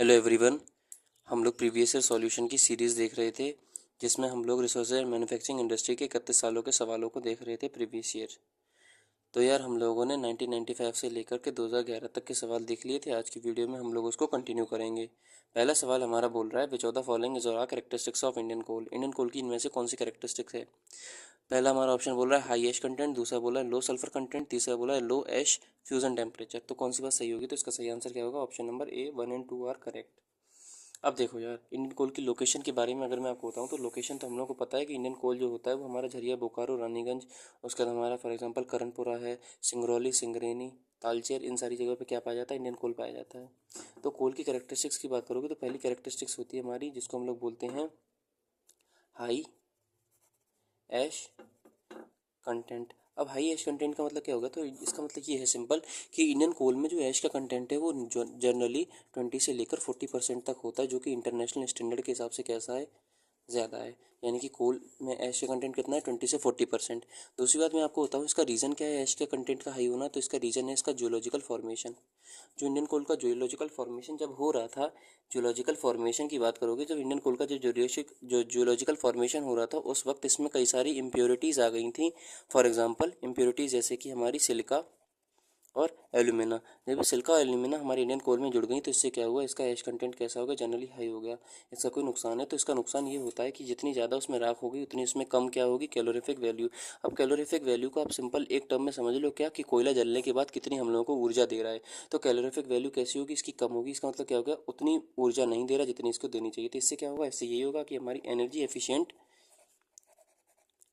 Hello everyone. हम लोग previous year solution की सीरीज़ देख रहे थे जिसमें हम लोग रिसोर्स एंड मैन्युफैक्चरिंग इंडस्ट्री के 31 सालों के सवालों को देख रहे थे प्रीवियस ईयर। तो यार हम लोगों ने 1995 से लेकर के 2011 तक के सवाल देख लिए थे। आज की वीडियो में हम लोग उसको कंटिन्यू करेंगे। पहला सवाल हमारा बोल रहा है which of the following is are characteristics of Indian coal. Indian coal की इनमें से कौन सी कैरेक्टरिस्टिक्स है। पहला हमारा ऑप्शन बोल रहा है हाई ऐश कंटेंट, दूसरा बोला है लो सल्फर कंटेंट, तीसरा बोला है लो ऐश फ्यूजन टेम्परेचर। तो कौन सी बात सही होगी। तो इसका सही आंसर क्या होगा। Option number A 1 and 2 are correct. अब देखो यार, इंडियन कोल की लोकेशन के बारे में अगर मैं आपको बताऊं तो लोकेशन तो हम लोग को पता है कि इंडियन कोल जो होता है वो हमारा झरिया, बोकारो, रानीगंज, उसके बाद हमारा फॉर एग्जांपल करणपुरा है, सिंगरौली, सिंगरेनी, तालचेर, इन सारी जगह पे क्या पाया जाता है, इंडियन कोल पाया जाता है। तो कोल की कैरेक्टरिस्टिक्स की बात करोगे तो पहली कैरेक्टरिस्टिक्स होती है हमारी जिसको हम लोग बोलते हैं हाई ऐश कंटेंट। अब हाई ऐश कंटेंट का मतलब क्या होगा। तो इसका मतलब ये है सिंपल कि इंडियन कोल में जो ऐश का कंटेंट है वो जनरली 20 से लेकर 40% तक होता है, जो कि इंटरनेशनल स्टैंडर्ड के हिसाब से कैसा है, ज़्यादा है। यानी कि कोल में ऐश का कंटेंट कितना है, 20 से 40%। दूसरी बात मैं आपको बताऊँ इसका रीज़न क्या है ऐश के कंटेंट का हाई होना। तो इसका रीज़न है इसका जियोलॉजिकल फॉर्मेशन। जो इंडियन कोल का जियोलॉजिकल फॉर्मेशन जब हो रहा था, जियोलॉजिकल फॉर्मेशन की बात करोगे, जब इंडियन कोल का जो जियोलॉजिकल फॉर्मेशन हो रहा था उस वक्त इसमें कई सारी इम्प्योरिटीज़ आ गई थी। फॉर एग्जांपल इम्प्योरिटीज़ जैसे कि हमारी सिलिका और एल्यूमिना। जब सिल्का और एल्यूमिना हमारे इंडियन कोल में जुड़ गई तो इससे क्या हुआ, इसका ऐश कंटेंट कैसा होगा, जनरली हाई हो गया। इसका कोई नुकसान है। तो इसका नुकसान ये होता है कि जितनी ज़्यादा उसमें राख होगी उतनी उसमें कम क्या होगी, कैलोरीफिक वैल्यू। अब कैलोरीफिक वैल्यू को आप सिंपल एक टर्म में समझ लो क्या, कि कोयला जलने के बाद कितनी हम लोगों को ऊर्जा दे रहा है। तो कैलोरीफिक वैल्यू कैसी होगी, इसकी कम होगी। इसका मतलब क्या होगा, उतनी ऊर्जा नहीं दे रहा जितनी इसको देनी चाहिए। तो इससे क्या होगा, इससे यही होगा कि हमारी एनर्जी एफिशिएंट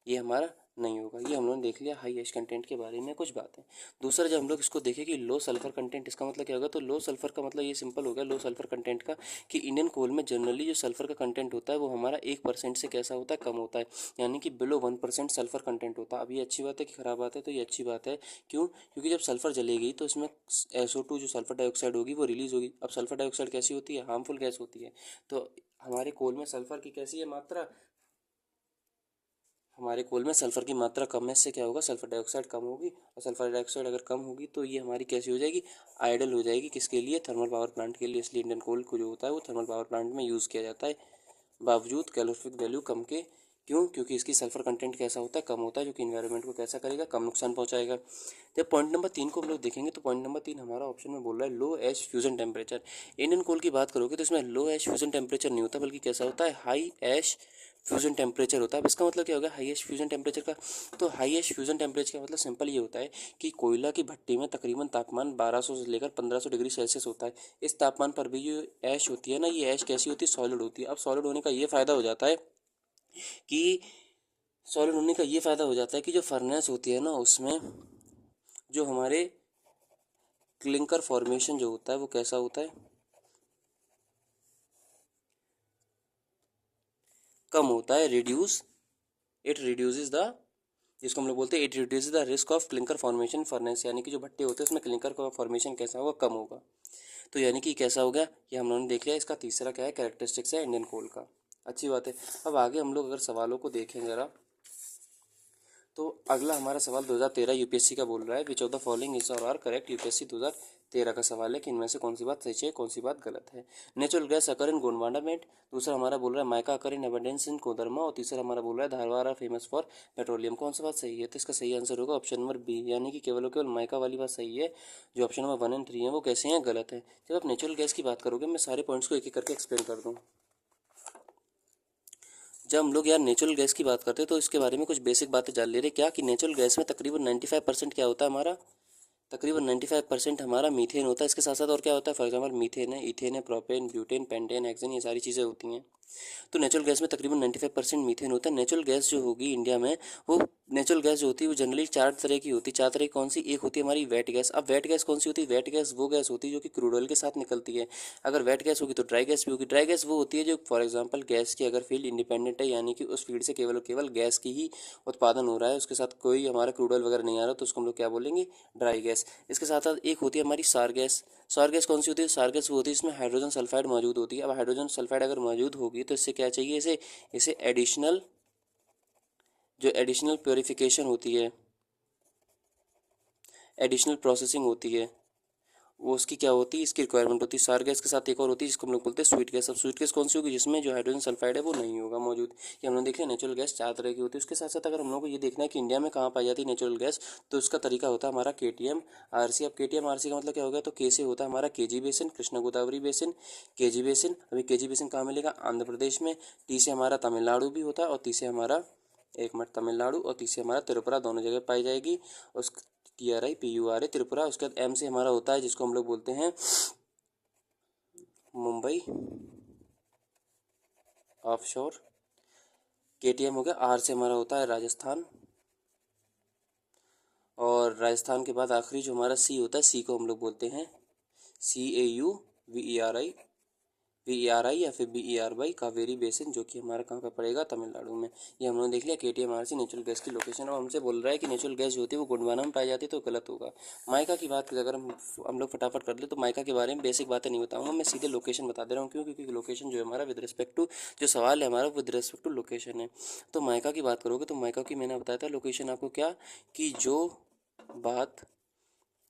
ये हमारा नहीं होगा। ये हम लोगों ने देख लिया हाई ऐश कंटेंट के बारे में कुछ बातें। दूसरा जब हम लोग इसको देखें कि लो सल्फर कंटेंट, इसका मतलब क्या होगा। तो लो सल्फर का मतलब ये सिंपल हो गया लो सल्फर कंटेंट का, कि इंडियन कोल में जनरली जो सल्फर का कंटेंट होता है वो हमारा 1% से कैसा होता है, कम होता है। यानी कि बिलो 1% सल्फर कंटेंट होता है। अब ये अच्छी बात है कि खराब बात है। तो ये अच्छी बात है। क्यों, क्योंकि जब सल्फर जलेगी तो इसमें SO2 जो सल्फर डाइऑक्साइड होगी वो रिलीज होगी। अब सल्फर डाइऑक्साइड कैसी होती है, हार्मफुल गैस होती है। तो हमारे कोल में सल्फर की कैसी है मात्रा, हमारे कोल में सल्फर की मात्रा कम है। इससे क्या होगा, सल्फर डाइऑक्साइड कम होगी। और सल्फर डाइऑक्साइड अगर कम होगी तो ये हमारी कैसी हो जाएगी, आइडल हो जाएगी। किसके लिए, थर्मल पावर प्लांट के लिए। इसलिए इंडियन कोल को जो होता है वो थर्मल पावर प्लांट में यूज़ किया जाता है बावजूद कैलोरीफिक वैल्यू कम के। क्यों, क्योंकि इसकी सल्फर कंटेंट कैसा होता है, कम होता है, जो कि इन्वायरमेंट को कैसा करेगा, कम नुकसान पहुंचाएगा। जब पॉइंट नंबर 3 को हम लोग देखेंगे तो पॉइंट नंबर 3 हमारा ऑप्शन में बोल रहा है लो ऐश फ्यूजन टेम्परेचर। इंडियन कोल की बात करोगे तो इसमें लो ऐश फ्यूजन टेम्परेचर नहीं होता, बल्कि कैसा होता है, हाई ऐश फ्यूजन टेम्परेचर होता है। अब इसका मतलब क्या होगा हाईएस्ट फ्यूजन टेम्परेचर का। तो हाईएस्ट फ्यूजन टेम्परेचर का मतलब सिंपल ये होता है कि कोयला की भट्टी में तकरीबन तापमान 1200 से लेकर 1500 डिग्री सेल्सियस होता है। इस तापमान पर भी जो ऐश होती है ना, ये ऐश कैसी होती है, सॉलिड होती है। अब सॉलिड होने का ये फ़ायदा हो जाता है कि सॉलिड होने का ये फ़ायदा हो जाता है कि जो फर्नेस होती है ना उसमें जो हमारे क्लिंकर फॉर्मेशन जो होता है वो कैसा होता है, कम होता है। रिड्यूस इट रिड्यूसेस द, जिसको हम लोग बोलते हैं it reduces the risk of clinker formation furnace. यानी कि जो भट्टे होते हैं उसमें क्लिंकर का फॉर्मेशन कैसा होगा, कम होगा। तो यानी कि कैसा हो गया, ये हम लोगों ने देख लिया। इसका तीसरा क्या है, कैरेक्टरिस्टिक्स है इंडियन कोल का। अच्छी बात है। अब आगे हम लोग अगर सवालों को देखें ज़रा, तो अगला हमारा सवाल 2013 यूपीएससी का बोल रहा है which of the following is और आर करेक्ट। यूपीएससी 2013 का सवाल है कि इनमें से कौन सी बात सही है, कौन सी बात गलत है। नेचुरल गैस अकर इन गोंडवाना मेट, दूसरा हमारा बोल रहा है माइका अकर इन एबंडेंस इन कोदरमा, और तीसरा हमारा बोल रहा है धारवाड़ फेमस फॉर पेट्रोलियम। कौन सा बात सही है। तो इसका सही आंसर होगा ऑप्शन नंबर बी, यानी कि केवल केवल माइका वाली बात सही है। जो ऑप्शन नंबर 1 एंड 3 है वो कैसे हैं, गलत है। जब आप नेचुरल गैस की बात करोगे, मैं सारे पॉइंट्स को एक एक करके एक्सप्लेन कर दूँ। जब हम लोग यार नेचुरल गैस की बात करते हैं तो इसके बारे में कुछ बेसिक बातें जान ले रहे क्या, कि नेचुरल गैस में तकरीबन 95% क्या होता है हमारा, तकरीबन 95% हमारा मीथेन होता है। इसके साथ साथ और क्या होता है, फॉर एग्जाम्पल मीथेन है, इथेन है, प्रोपेन, ब्यूटेन, पेंटेन, हेक्सेन, ये सारी चीज़ें होती हैं। तो नेचुरल गैस में तकरीबन 95% मीथेन होता है। नेचुरल गैस जो होगी इंडिया में, वो नेचुरल गैस जो होती है वो जनरली 4 तरह की होती है। 4 तरह की कौन सी, एक होती है हमारी वेट गैस। अब वेट गैस कौन सी होती है, वेट गैस वो गैस होती है जो कि क्रूड ऑयल के साथ निकलती है। अगर वेट गैस होगी तो ड्राई गैस भी होगी। ड्राई गैस वो होती है जो फॉर एग्जाम्पल गैस की अगर फील्ड इंडिपेंडेंट है, यानी कि उस फील्ड से केवल केवल गैस की ही उत्पादन हो रहा है, उसके साथ कोई हमारा क्रूड ऑयल वगैरह नहीं आ रहा, तो उसको हम लोग क्या बोलेंगे, ड्राई गैस। इसके साथ साथ एक होती है हमारी सार गैस। सार गैस कौन सी होती है, सार गैस वो होती है इसमें हाइड्रोजन सल्फाइड मौजूद होती है। अब हाइड्रोजन सल्फाइड अगर मौजूद होगी तो इससे क्या चाहिए, इसे इसे एडिशनल, जो एडिशनल प्योरीफिकेशन होती है, एडिशनल प्रोसेसिंग होती है, वो उसकी क्या होती है, इसकी रिक्वायरमेंट होती है। सार गैस के साथ एक और होती है जिसको हम लोग बोलते हैं स्वीट गैस। अब स्वीट गैस कौन सी होगी, जिसमें जो हाइड्रोजन सल्फाइड है वो नहीं होगा मौजूद। ये हम लोग देख लिया नेचुरल गैस 4 तरह की होती है। उसके साथ साथ अगर हम लोग को ये देखना है कि इंडिया में कहाँ पाई जाती है नेचुरल गैस, तो उसका तरीका होता है हमारा KTM RC। अब KTM RC का मतलब क्या हो गया, तो के से होता है हमारा KG basin, Krishna Godavari basin, KG basin. अभी KG बेसिन कहाँ मिलेगा, आंध्र प्रदेश में। टी से हमारा तमिलनाडु भी होता है, और टी से हमारा एक मिनट तमिलनाडु, और टी से हमारा त्रिपुरा, दोनों जगह पाई जाएगी। उस TRIPURA त्रिपुरा। उसके बाद M से हमारा होता है जिसको हम लोग बोलते हैं मुंबई ऑफशोर। KTM हो गया। R से हमारा होता है राजस्थान, और राजस्थान के बाद आखिरी जो हमारा C होता है, C को हम लोग बोलते हैं CAUVERI या फिर BERY, कावेरी बेसिन, जो कि हमारा कहाँ पे पड़ेगा, तमिलनाडु में। ये हम लोगों ने देख लिया KTM RC नेचुरल गैस की लोकेशन। अब हमसे बोल रहा है कि नेचुरल गैस जो होती है वो गोंडवाना में पाई जाती है, तो गलत होगा। माइका की बात अगर हम लोग फटाफट कर ले, तो माइका के बारे में बेसिक बातें नहीं बताऊंगा, मैं सीधे लोकेशन बता दे रहा हूँ। क्यों, क्योंकि लोकेशन जो है हमारा विद रिस्पेक्ट टू, जो सवाल है हमारा विद रिस्पेक्ट टू लोकेशन है। तो माइका की बात करोगे तो माइका की मैंने बताया था लोकेशन आपको क्या, कि जो बात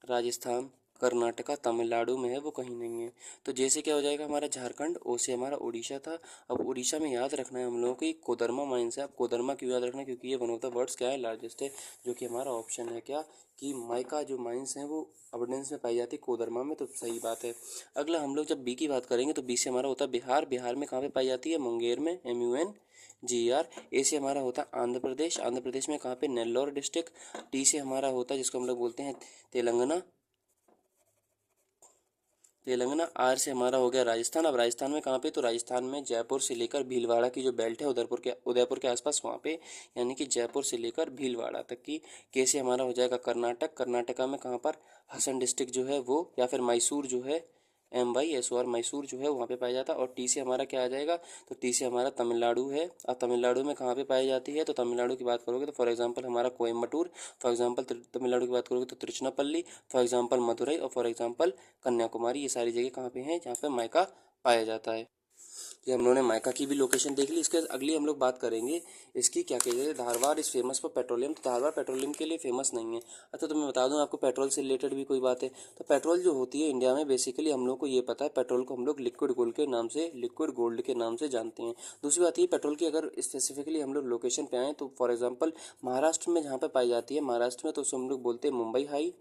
राजस्थान, कर्नाटका, तमिलनाडु में है वो कहीं नहीं है। तो जैसे क्या हो जाएगा हमारा झारखंड, ओ से हमारा उड़ीसा था। अब उड़ीसा में याद रखना है हम लोगों की कोदरमा माइंस है। अब कोदरमा क्यों याद रखना है, क्योंकि ये वन ऑफ द वर्ड्स क्या है, लार्जेस्ट है, जो कि हमारा ऑप्शन है क्या, कि माइका जो माइंस हैं वो अबंडेंस में पाई जाती है कोदरमा में, तो सही बात है। अगला हम लोग जब बी की बात करेंगे तो बी से हमारा होता है बिहार। बिहार में कहाँ पे पाई जाती है, मुंगेर में, MUNGER। ए से हमारा होता है आंध्र प्रदेश। आंध्र प्रदेश में कहाँ पे, नेल्लोर डिस्ट्रिक्ट। टी से हमारा होता है जिसको हम लोग बोलते हैं तेलंगाना, तेलंगाना। आर से हमारा हो गया राजस्थान। अब राजस्थान में कहाँ पे, तो राजस्थान में जयपुर से लेकर भीलवाड़ा की जो बेल्ट है उदयपुर के आसपास वहाँ पे, यानी कि जयपुर से लेकर भीलवाड़ा तक की। के से हमारा हो जाएगा कर्नाटक। कर्नाटका में कहाँ पर, हसन डिस्ट्रिक्ट जो है वो, या फिर मैसूर जो है, MYSOR मैसूर जो है वहाँ पे पाया जाता है। और टी से हमारा क्या आ जाएगा, तो टी से हमारा तमिलनाडु है। अब तमिलनाडु में कहाँ पे पाई जाती है, तो तमिलनाडु की बात करोगे तो फॉर एग्जांपल हमारा कोयम्बटूर, फॉर एग्जांपल तमिलनाडु की बात करोगे तो तिरुचिरापल्ली, फॉर एग्जांपल मदुरई, और फॉर एग्जांपल कन्याकुमारी। ये सारी जगह कहाँ पे हैं, जहाँ पे माइका पाया जाता है। ये हम लोगों ने माइका की भी लोकेशन देख ली। इसके अगली हम लोग बात करेंगे इसकी, क्या कहते हैं, Dharwad is famous for petroleum. तो धारवाड़ पेट्रोलियम के लिए फेमस नहीं है। अच्छा, तो मैं बता दूं आपको पेट्रोल से रिलेटेड भी कोई बात है। तो पेट्रोल जो होती है इंडिया में, बेसिकली हम लोग को ये पता है, पेट्रोल को हम लोग लिक्विड गोल्ड के नाम से, लिक्विड गोल्ड के नाम से जानते हैं। दूसरी बात ये, पेट्रोल की अगर स्पेसिफिकली हम लोग लोकेशन पे आएँ, तो फॉर एग्जाम्पल महाराष्ट्र में जहाँ पे पाई जाती है, महाराष्ट्र में तो उसको हम लोग बोलते हैं Mumbai high,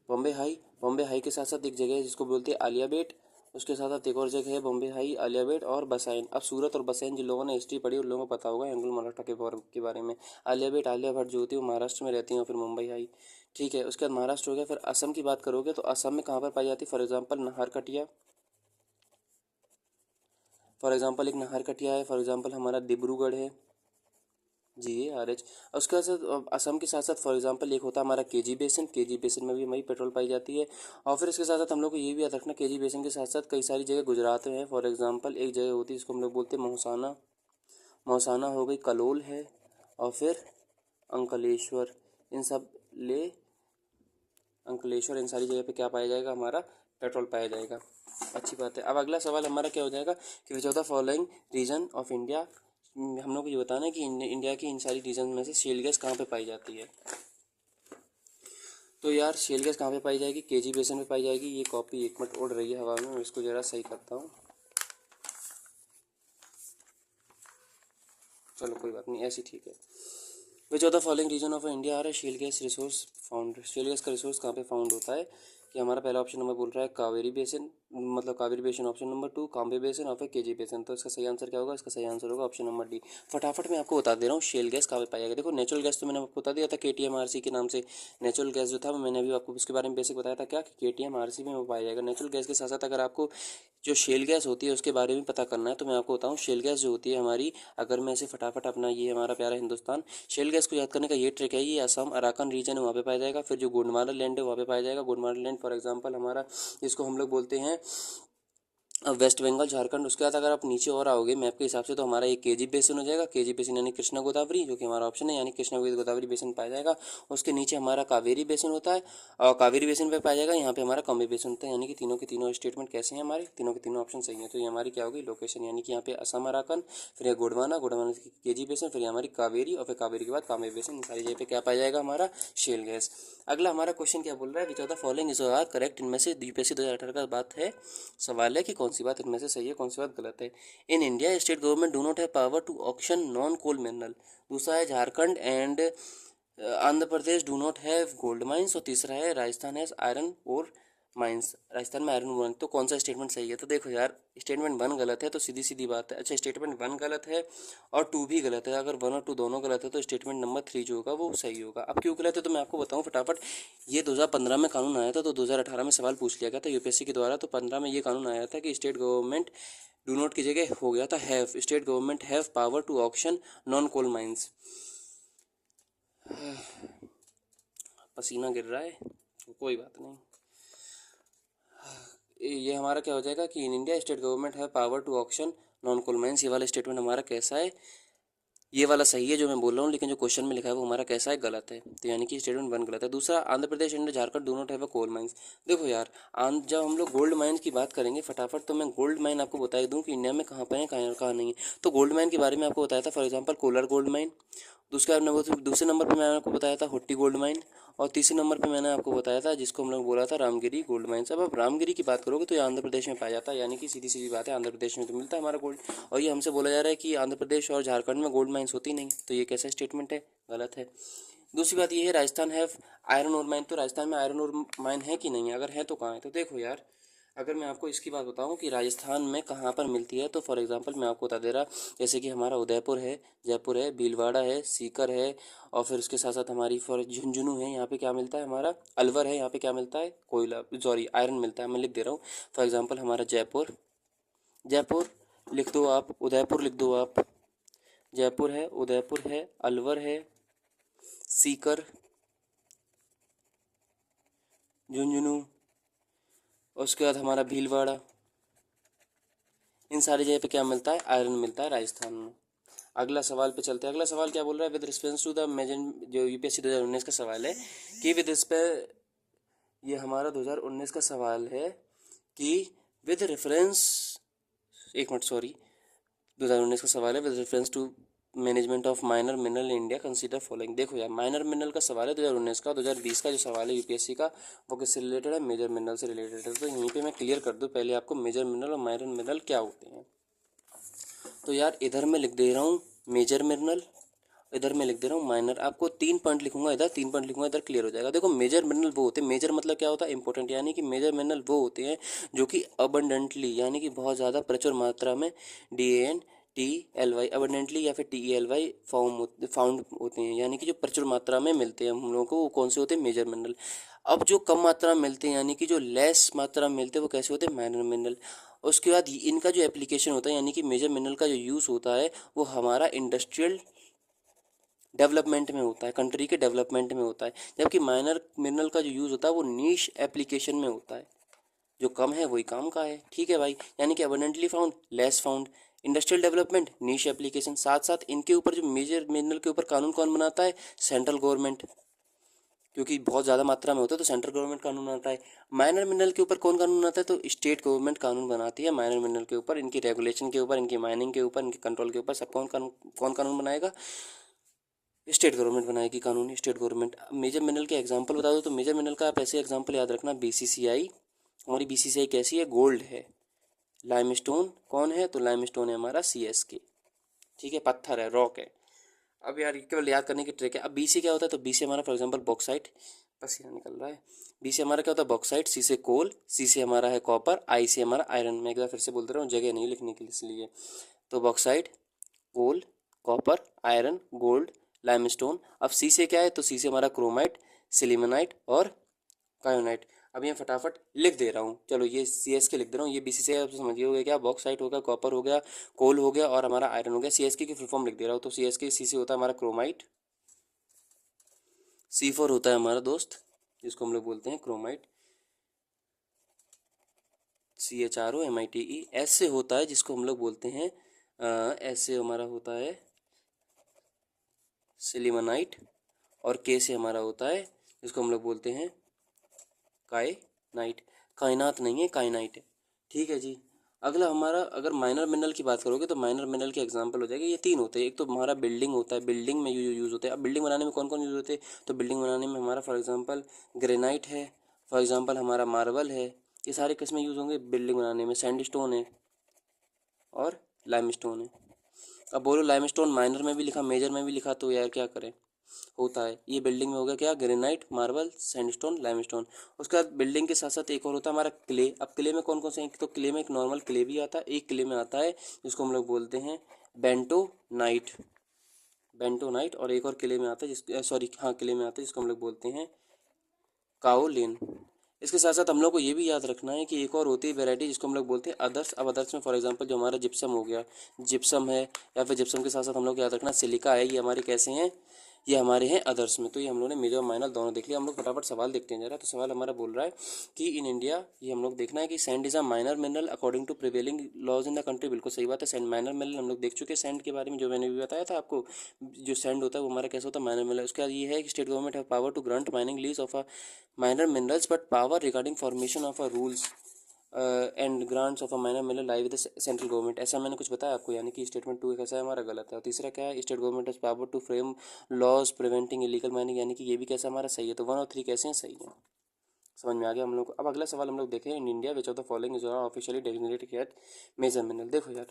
Bombay high. Bombay high के साथ साथ एक जगह है जिसको बोलते हैं आलिया बेट। उसके साथ साथ एक और जगह है बॉम्बे हाई, आलिया बेट और बसैन। अब सूरत और बसैन जिन लोगों ने हिस्ट्री पढ़ी उन लोगों को पता होगा एंग्लो मराठा के बारे में। आलिया बेट, आलिया भट्ट जो होती है वो महाराष्ट्र में रहती हैं, और फिर मुंबई हाई। ठीक है, उसके बाद महाराष्ट्र हो गया। फिर असम की बात करोगे तो असम में कहाँ पर पाई जाती है, for example Naharkatia, for example एक नाहरकटिया है, फॉर एग्जाम्पल हमारा डिब्रूगढ़ है, GARH। उसके साथ असम के साथ साथ फॉर एग्जांपल एक होता है हमारा KG बेसिन। KG बेसिन में भी हमारी पेट्रोल पाई जाती है। और फिर इसके साथ साथ हम लोग को ये भी याद रखना, KG बेसिन के साथ साथ कई सारी जगह गुजरात में है। फॉर एग्जांपल एक जगह होती है जिसको हम लोग बोलते हैं मौसाना, मौसाना हो गई, कलोल है, और फिर अंकलेश्वर। इन सब ले अंकलेश्वर, इन सारी जगह पे क्या पाया जाएगा, हमारा पेट्रोल पाया जाएगा। अच्छी बात है। अब अगला सवाल हमारा क्या हो जाएगा, कि which of the following region of India, हम लोग को ये बताना है कि इंडिया की इन सारी रीजन में से शेल गैस कहाँ पे पाई जाती है। तो यार शेल गैस कहाँ पे पाई जाएगी, KG बेसिन में पाई जाएगी। ये कॉपी एक मिनट उड़ रही है हवा में, मैं इसको ज़रा सही करता हूँ। चलो कोई बात नहीं, ऐसी ठीक है। Which of the following region of India are shale gas resource found. Shale gas का रिसोर्स कहाँ पे फाउंड होता है, कि हमारा पहला ऑप्शन हमें बोल रहा है कावेरी बेसिन, मतलब Kaveri basin option number 2, Cambay basin और फिर KG बेसिन। तो इसका सही आंसर क्या होगा, इसका सही आंसर होगा ऑप्शन नंबर D। फटाफट मैं आपको बता दे रहा हूँ शेल गैस कहाँ पे पाया जाएगा। देखो नेचुरल गैस तो मैंने आपको बता दिया था KTM RC के नाम से। नेचुरल गैस जो था मैंने अभी आपको उसके बारे में बेसिक बताया था, क्या कि KTM RC में वो पाया जाएगा। नेचुरल गैस के साथ साथ अगर आपको जो शेल गैस होती है उसके बारे में पता करना है, तो मैं आपको बताऊँ शेल गैस जो होती है हमारी, अगर मैं ऐसे फटाफट अपना, ये हमारा प्यारा हिंदुस्तान, शेल गैस को याद करने का ये ट्रिक है, ये असम अराकान रीजन है वहाँ पे पाया जाएगा। फिर जो गोंडवाना लैंड है वहाँ पे पाया जाएगा। गोंडवाना लैंड फॉर एग्जांपल हमारा, जिसको हम लोग बोलते हैं अब वेस्ट बंगाल झारखंड, उसके बाद अगर आप नीचे और आओगे मैप के हिसाब से तो हमारा एक केजी बेसिन हो जाएगा। केजी बेसिन यानी कृष्णा गोदावरी, जो कि हमारा ऑप्शन है, यानी कृष्णा गोदावरी बेसिन पाया जाएगा। उसके नीचे हमारा कावेरी बेसिन होता है और कावेरी बेसिन पे पाया जाएगा। यहाँ पे हमारा कम्बे बेसिन होता है। यानी कि तीनों के तीनों स्टेटमेंट कैसे हैं हमारे, तीनों के तीनों ऑप्शन सही है। तो ये हमारी क्या होगी लोकेशन, यानी कि यहाँ पे असम अराकन, फिर है गोंडवाना, गोंडवाना केजी बेसिन, फिर हमारी कावेरी, और फिर कावेरी के बाद काम्बे बेसिन। इन सारी जगह पे क्या पाया जाएगा हमारा शेल गैस। अगला हमारा क्वेश्चन क्या बोल रहा है, which of the following is are correct. इनमें से यूपीएससी 2018 का बात है, सवाल है कि कौन सी बात इनमें से सही है, कौन सी बात गलत है। In India state government do not have power to auction non coal mineral. दूसरा है Jharkhand and Andhra Pradesh do not have gold mines. और तीसरा है Rajasthan has iron ore mines, Rajasthan में आयरन वन। तो कौन सा स्टेटमेंट सही है, तो देखो यार स्टेटमेंट वन गलत है तो सीधी सीधी बात है। अच्छा स्टेटमेंट वन गलत है और टू भी गलत है। अगर वन और टू दोनों गलत है तो स्टेटमेंट नंबर थ्री जो होगा वो सही होगा। अब क्यों गलत है तो मैं आपको बताऊं फटाफट। ये 2015 में कानून आया था, तो 2018 में सवाल पूछ लिया गया था यूपीएससी के द्वारा। तो 15 में ये कानून आया था कि स्टेट गवर्नमेंट डू नॉट की जगह हो गया था have, state government have power to auction non coal mines. पसीना गिर रहा है तो कोई बात नहीं। ये हमारा क्या हो जाएगा कि in India state government have power to auction non coal mines. ये वाला स्टेटमेंट हमारा कैसा है, ये वाला सही है जो मैं बोल रहा हूँ, लेकिन जो क्वेश्चन में लिखा है वो हमारा कैसा है, गलत है। तो यानी कि स्टेटमेंट वन गलत है। दूसरा, Andhra Pradesh and Jharkhand do not have a coal mines. देखो यार जब हम लोग गोल्ड माइंस की बात करेंगे फटाफट, तो मैं गोल्ड माइन आपको बता दूँ कि इंडिया में कहाँ पर है कहाँ नहीं है। तो गोल्ड माइन के बारे में आपको बताया था, for example Kolar gold mine. दूसरे नंबर पर मैंने आपको बताया था हुट्टी गोल्ड माइन। और तीसरे नंबर पे मैंने आपको बताया था जिसको हम लोग बोला था रामगिरी गोल्ड माइंस। अब आप रामगिरी की बात करोगे तो ये आंध्र प्रदेश में पाया जाता है। यानी कि सीधी सीधी बात है, आंध्र प्रदेश में तो मिलता है हमारा गोल्ड। और ये हमसे बोला जा रहा है कि आंध्र प्रदेश और झारखंड में गोल्ड माइंस होती नहीं, तो ये कैसा स्टेटमेंट है, गलत है। दूसरी बात ये है राजस्थान हैव आयरन और माइन। तो राजस्थान में आयरन और माइन है कि नहीं है, अगर है तो कहाँ है। तो देखो यार अगर मैं आपको इसकी बात बताऊं कि राजस्थान में कहाँ पर मिलती है, तो फॉर एग्जांपल मैं आपको बता दे रहा, जैसे कि हमारा उदयपुर है, जयपुर है, भीलवाड़ा है, सीकर है, और फिर उसके साथ साथ हमारी फॉर झुंझुनू है, यहाँ पे क्या मिलता है हमारा, अलवर है, यहाँ पे क्या मिलता है, कोयला सॉरी आयरन मिलता है। मैं लिख दे रहा हूँ फॉर एग्जाम्पल हमारा जयपुर, जयपुर लिख दो आप, उदयपुर लिख दो आप, जयपुर है, उदयपुर है, अलवर है, सीकर, झुंझुनू, और उसके बाद हमारा भीलवाड़ा। इन सारी जगह पे क्या मिलता है, आयरन मिलता है राजस्थान में। अगला सवाल पे चलते हैं। अगला सवाल क्या बोल रहा है, विद रिस्पेक्ट टू द मेजन, जो यूपीएससी 2019 का सवाल है कि विद रिस्पेक्ट, ये हमारा 2019 का सवाल है कि विद रेफरेंस, एक मिनट सॉरी, 2019 का सवाल है with reference to management of minor mineral India consider following. देखो यार माइनर मिनरल का सवाल है 2019 का, 2020 का जो सवाल है यूपीएससी का वो किससे रिलेटेड है, मेजर मिनरल से रिलेटेड है। तो यहीं पे मैं क्लियर कर दूं पहले आपको मेजर मिनरल और माइनर मिनरल क्या होते हैं। तो यार इधर मैं लिख दे रहा हूँ मेजर मिनरल, इधर मैं लिख दे रहा हूँ माइनर। आपको 3 पॉइंट लिखूंगा इधर, 3 पॉइंट लिखूंगा इधर, क्लियर हो जाएगा। देखो मेजर मिनरल वो होते हैं, मेजर मतलब क्या होता है, इंपॉर्टेंट, यानी कि मेजर मिनरल वो होते हैं जो कि अबंडेंटली यानी कि बहुत ज़्यादा प्रचुर मात्रा में DANTLY अबंडेंटली या फिर TELY फाउंड होते हैं, यानी कि जो प्रचुर मात्रा में मिलते हैं हम लोगों को, वो कौन से होते हैं, मेजर मिनरल। अब जो कम मात्रा में मिलते हैं यानी कि जो लेस मात्रा में मिलते हैं वो कैसे होते हैं, माइनर मिनरल। उसके बाद इनका जो एप्लीकेशन होता है यानी कि मेजर मिनरल का जो यूज़ होता है वो हमारा इंडस्ट्रियल डेवलपमेंट में होता है, कंट्री के डेवलपमेंट में होता है। जबकि माइनर मिनरल का जो यूज़ होता है वो नीश एप्लीकेशन में होता है, जो कम है वही काम का है। ठीक है भाई, यानी कि abundantly found, less found, industrial development, niche application. साथ साथ इनके ऊपर जो मेजर मिनरल के ऊपर कानून कौन बनाता है, सेंट्रल गवर्नमेंट, क्योंकि बहुत ज़्यादा मात्रा में होता है तो सेंट्रल गवर्नमेंट कानून बनाता है। माइनर मिनरल के ऊपर कौन कानून बनाता है, तो स्टेट गवर्नमेंट कानून बनाती है माइनर मिनरल के ऊपर, इनकी रेगुलेशन के ऊपर, इनकी माइनिंग के ऊपर, इनके कंट्रोल के ऊपर, सब कौन कानून बनाएगा, स्टेट गवर्नमेंट बनाएगी कानून, स्टेट गवर्नमेंट। मेजर मिनरल के एग्जांपल बता दो, तो मेजर मिनरल का आप ऐसे एग्जांपल याद रखना, BCCI, हमारी BCCI कैसी है, गोल्ड है। लाइमस्टोन कौन है, तो लाइमस्टोन है हमारा CSK, ठीक है, पत्थर है, रॉक है। अब यार केवल याद करने की ट्रिक है। अब BC क्या होता है, तो BC हमारा फॉर एग्जांपल बॉक्साइट, पसीना निकल रहा है। BC हमारा क्या होता है, बॉक्साइट, C से कोल, C से हमारा है कॉपर, I से हमारा आयरन। मैं एक बार फिर से बोलते रहा हूँ, जगह नहीं लिखने के लिए इसलिए। तो बॉक्साइट, कोल, कॉपर, आयरन, गोल्ड, लाइमस्टोन। अब सी से क्या है, तो सी से हमारा क्रोमाइट, सिलिमेनाइट और कायोनाइट। अब ये फटाफट लिख दे रहा हूँ, चलो ये CSK लिख दे रहा हूँ, ये BC से आप समझिए हो गया क्या, बॉक्साइट हो गया, कॉपर हो गया, कोल हो गया और हमारा आयरन हो गया। CSK की फुल फॉर्म लिख दे रहा हूँ, तो CSK सी से होता है हमारा क्रोमाइट, C4 होता है हमारा दोस्त जिसको हम लोग बोलते हैं क्रोमाइट, CHROMITE। एस से होता है जिसको हम लोग बोलते हैं एस से हमारा होता है सिलिमनाइट, और के से हमारा होता है जिसको हम लोग बोलते हैं काइनाइट। कायनात नहीं है, काइनाइट है। ठीक है जी। अगला हमारा, अगर माइनर मिनरल की बात करोगे तो माइनर मिनरल के एग्जांपल हो जाएगा, ये तीन होते हैं। एक तो हमारा बिल्डिंग होता है, बिल्डिंग में यूज़ होते हैं। अब बिल्डिंग बनाने में कौन कौन यूज़ होते हैं, तो बिल्डिंग बनाने में हमारा फॉर एग्जांपल ग्रेनाइट है, फॉर एग्जांपल हमारा मार्बल है। ये सारे किस्में यूज़ होंगे बिल्डिंग बनाने में। सैंडस्टोन है और लाइमस्टोन है। अब बोलो लाइमस्टोन माइनर में भी लिखा, मेजर में भी लिखा, तो यार क्या करें, होता है। ये बिल्डिंग में हो गया क्या, ग्रेनाइट, मार्बल, सैंडस्टोन, लाइमस्टोन। उसके बाद बिल्डिंग के साथ साथ एक और होता है हमारा क्ले। अब क्ले में कौन कौन से हैं, तो क्ले में एक नॉर्मल क्ले भी आता है, एक क्ले में आता है जिसको हम लोग बोलते हैं बेंटोनाइट। बेंटोनाइट, और एक और क्ले में आता है जिस सॉरी हाँ क्ले में आता है जिसको हम लोग बोलते हैं काओलिन। इसके साथ साथ हम लोग को ये भी याद रखना है कि एक और होती है वैरायटी जिसको हम लोग बोलते हैं अदर्स। अब अदर्स में फॉर एग्जांपल जो हमारा जिप्सम हो गया, जिप्सम है, या फिर जिप्सम के साथ साथ हम लोग याद रखना सिलिका है, ये हमारे कैसे हैं, ये हमारे हैं अदर्स में। तो ये हम लोगों ने मेजर और माइनर दोनों देख लिया। हम लोग फटाफट सवाल देखते हैं जरा। तो सवाल हमारा बोल रहा है कि इन इंडिया, ये हम लोग देखना है कि sand is a minor mineral according to prevailing laws in the country. बिल्कुल सही बात है, सैंड माइनर मिनरल हम लोग देख चुके हैं। सैंड के बारे में जो मैंने भी बताया था आपको, जो सैंड होता है वो हमारा कैसा होता है, माइनर मिनरल। उसके बाद ये है कि state government have power to grant mining lease of a minor minerals but power regarding formation of a rules and grants of a minor mineral lie with the central government. ऐसा मैंने कुछ बताया आपको, यानी कि स्टेटमेंट 2 कैसा है हमारा, गलत है। और तीसरा क्या है, state government has power to frame laws preventing illegal mining, यानी कि ये भी कैसा हमारा सही है। तो 1 और 3 कैसे हैं, सही है। समझ में आ गया हम लोग को। अब अगला सवाल हम लोग देखें, in India which of the following is officially designated at major mineral. देखो यार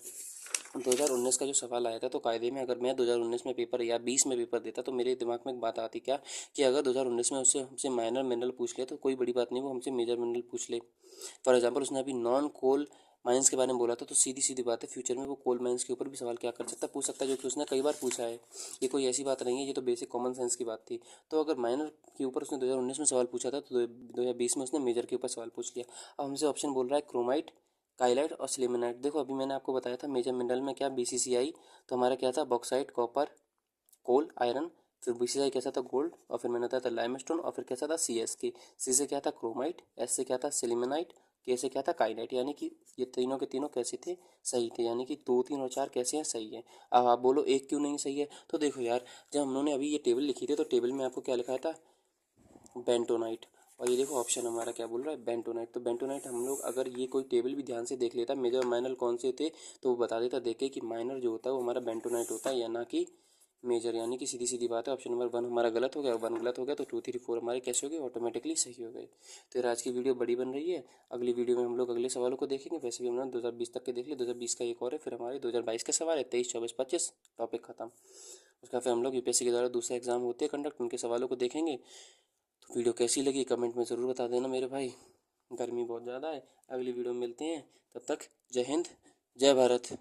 2019 का जो सवाल आया था, तो कायदे में अगर मैं 2019 में पेपर या 20 में पेपर देता तो मेरे दिमाग में एक बात आती क्या, कि अगर 2019 में उससे हमसे माइनर मिनरल पूछ ले तो कोई बड़ी बात नहीं, वो हमसे मेजर मिनरल पूछ ले। फॉर एग्जांपल उसने अभी नॉन कोल माइंस के बारे में बोला था, तो सीधी सीधी बात है फ्यूचर में वो कोल माइंस के ऊपर भी सवाल क्या कर सकता है, पूछ सकता है, जो कि उसने कई बार पूछा है। ये कोई ऐसी बात नहीं है, ये तो बेसिक कॉमन सेंस की बात थी। तो अगर माइनर के ऊपर उसने 2019 में सवाल पूछा था, तो 2020 में उसने मेजर के ऊपर सवाल पूछ लिया। अब हमसे ऑप्शन बोल रहा है क्रोमाइट, काइलाइट और सिलिमेनाइट। देखो अभी मैंने आपको बताया था मेजर मिनरल में क्या, BCCI, तो हमारा क्या था, बॉक्साइट, कॉपर, कोल, आयरन। फिर BCCI कैसा था, गोल्ड। और फिर मैंने बताया था लाइमस्टोन। और फिर कैसा था, CSK। सी से क्या था, क्रोमाइट। S से क्या था, सिलिमेनाइट। K से क्या था, काइनाइट। यानी कि ये तीनों के तीनों कैसे थे, सही थे। यानी कि 2, 3 और 4 कैसे हैं, सही है। अब आप बोलो एक क्यों नहीं सही है, तो देखो यार जब हम लोगों ने अभी ये टेबल लिखी थी, तो टेबल में आपको क्या लिखा था, बेंटोनाइट। और ये देखो ऑप्शन हमारा क्या बोल रहा है, बेंटोनाइट। तो बेंटोनाइट हम लोग अगर ये कोई टेबल भी ध्यान से देख लेता, मेजर और माइनर कौन से थे, तो वो बता देता देखे कि माइनर जो होता है वो हमारा बेंटोनाइट होता है, या ना कि मेजर। यानी कि सीधी सीधी बात है, ऑप्शन नंबर 1 हमारा गलत हो गया, 1 गलत हो गया तो 2, 3, 4 हमारे कैसे हो गए, ऑटोमेटिकली सही हो गए। तो यार आज की वीडियो बड़ी बन रही है। अगली वीडियो में हम लोग अगले सवालों को देखेंगे। वैसे भी हमने 2020 तक के देख लिए, 2020 का एक और है, फिर हमारे 2022 का सवाल है, 23, 24, 25 टॉपिक खत्म। उसका फिर हम लोग UPSC के द्वारा दूसरे एग्जाम होते हैं कंडक्ट, उनके सवालों को देखेंगे। तो वीडियो कैसी लगी कमेंट में ज़रूर बता देना मेरे भाई। गर्मी बहुत ज़्यादा है, अगली वीडियो में मिलते हैं, तब तक जय हिंद, जय भारत।